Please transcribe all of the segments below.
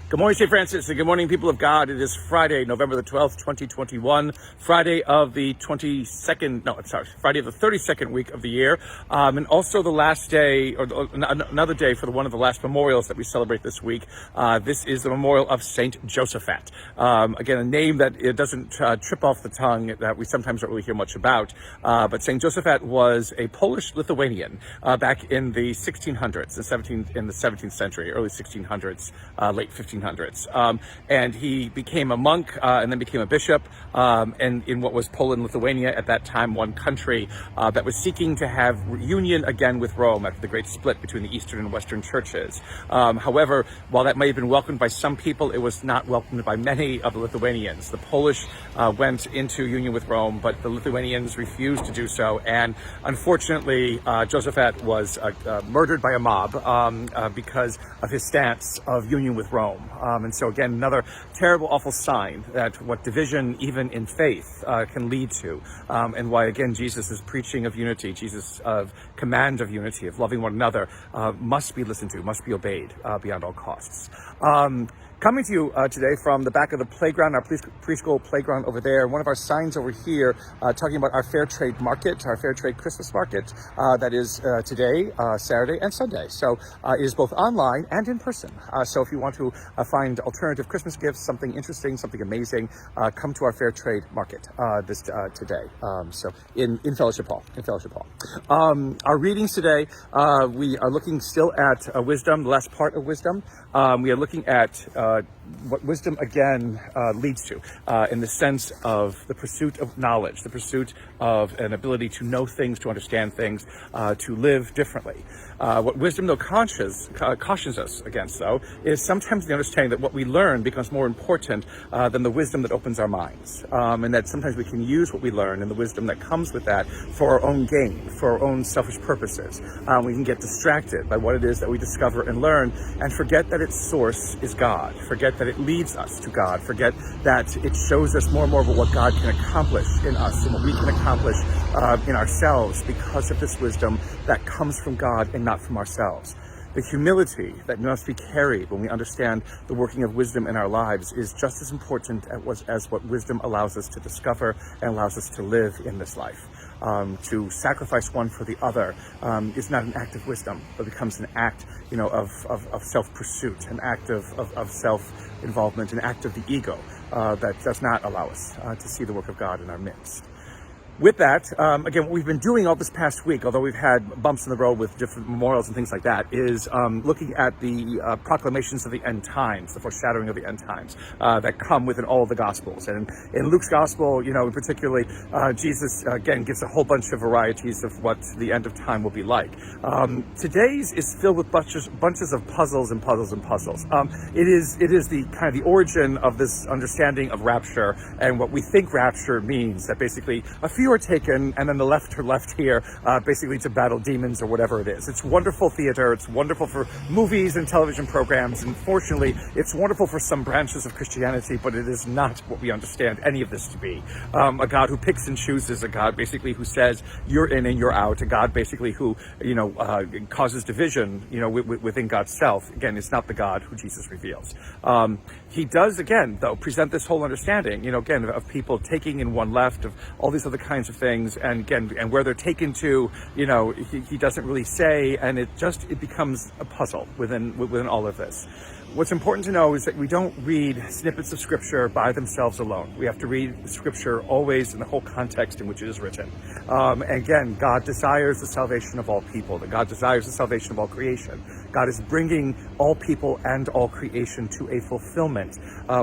Good morning, St. Francis, and good morning, people of God. It is Friday, November the 12th, 2021, Friday of the 32nd week of the year, and also the last day, or another day for one of the last memorials that we celebrate this week. This is the memorial of Saint Josaphat. Again, a name that it doesn't trip off the tongue, that we sometimes don't really hear much about, but Saint Josaphat was a Polish Lithuanian back in the 1600s, in the 17th century, early 1600s, late 1500s. And he became a monk and then became a bishop and in what was Poland, Lithuania, at that time one country that was seeking to have union again with Rome after the great split between the Eastern and Western churches. However, while that may have been welcomed by some people, it was not welcomed by many of the Lithuanians. The Polish went into union with Rome, but the Lithuanians refused to do so, and unfortunately Josaphat was murdered by a mob because of his stance of union with Rome. And so again, another terrible, awful sign that what division, even in faith, can lead to, and why again Jesus is preaching of unity, Jesus of command of unity, of loving one another, must be listened to, must be obeyed beyond all costs. Coming to you today from the back of the playground, our preschool playground over there, one of our signs over here talking about our Fair Trade Market, our Fair Trade Christmas Market, that is today, Saturday and Sunday. So it is both online and in person. So if you want to find alternative Christmas gifts, something interesting, something amazing, come to our Fair Trade Market today. So in Fellowship Hall. Our readings today, we are looking still at wisdom, the last part of wisdom. We are looking at what wisdom again leads to in the sense of the pursuit of knowledge, the pursuit of an ability to know things, to understand things, to live differently. What wisdom, though, cautions us against, though, is sometimes the understanding that what we learn becomes more important than the wisdom that opens our minds, and that sometimes we can use what we learn and the wisdom that comes with that for our own gain, for our own selfish purposes. We can get distracted by what it is that we discover and learn and forget that its source is God, forget that it leads us to God, forget that it shows us more and more of what God can accomplish in us and what we can accomplish in ourselves because of this wisdom that comes from God and not from ourselves. The humility that must be carried when we understand the working of wisdom in our lives is just as important as what wisdom allows us to discover and allows us to live in this life. To sacrifice one for the other is not an act of wisdom, but becomes an act, of self-pursuit, an act of self-involvement, an act of the ego that does not allow us to see the work of God in our midst. With that, again, what we've been doing all this past week, although we've had bumps in the road with different memorials and things like that, is looking at the proclamations of the end times, the foreshadowing of the end times that come within all of the Gospels. And in Luke's Gospel, particularly, Jesus, again, gives a whole bunch of varieties of what the end of time will be like. Today's is filled with bunches of puzzles and puzzles and puzzles. It is the kind of the origin of this understanding of rapture and what we think rapture means, that basically a few are taken and then the left are left here basically to battle demons or whatever it is. It's wonderful theater, it's wonderful for movies and television programs, and fortunately it's wonderful for some branches of Christianity, but it is not what we understand any of this to be. A God who picks and chooses, a God basically who says you're in and you're out, a God basically who causes division within God's self. Again, it's not the God who Jesus reveals. He does, again, though, present this whole understanding, again, of people taking in one left, of all these other kinds of things, and again, and where they're taken to, he doesn't really say, and it becomes a puzzle within all of this. What's important to know is that we don't read snippets of Scripture by themselves alone. We have to read Scripture always in the whole context in which it is written. And again, God desires the salvation of all people, that God desires the salvation of all creation. God is bringing all people and all creation to a fulfillment,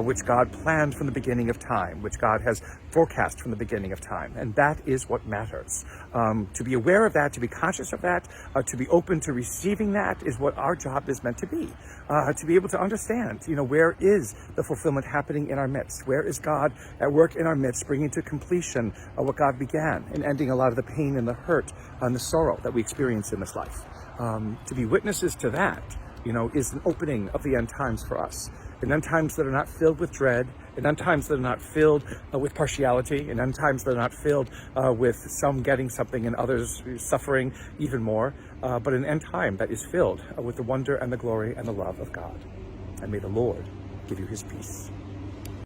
which God planned from the beginning of time, which God has forecast from the beginning of time. And that is what matters. To be aware of that, to be conscious of that, to be open to receiving that is what our job is meant to be. To be able to understand, where is the fulfillment happening in our midst? Where is God at work in our midst, bringing to completion what God began and ending a lot of the pain and the hurt and the sorrow that we experience in this life? To be witnesses to that, is an opening of the end times for us. In end times that are not filled with dread, in end times that are not filled with partiality, in end times that are not filled with some getting something and others suffering even more, but an end time that is filled with the wonder and the glory and the love of God. And may the Lord give you his peace.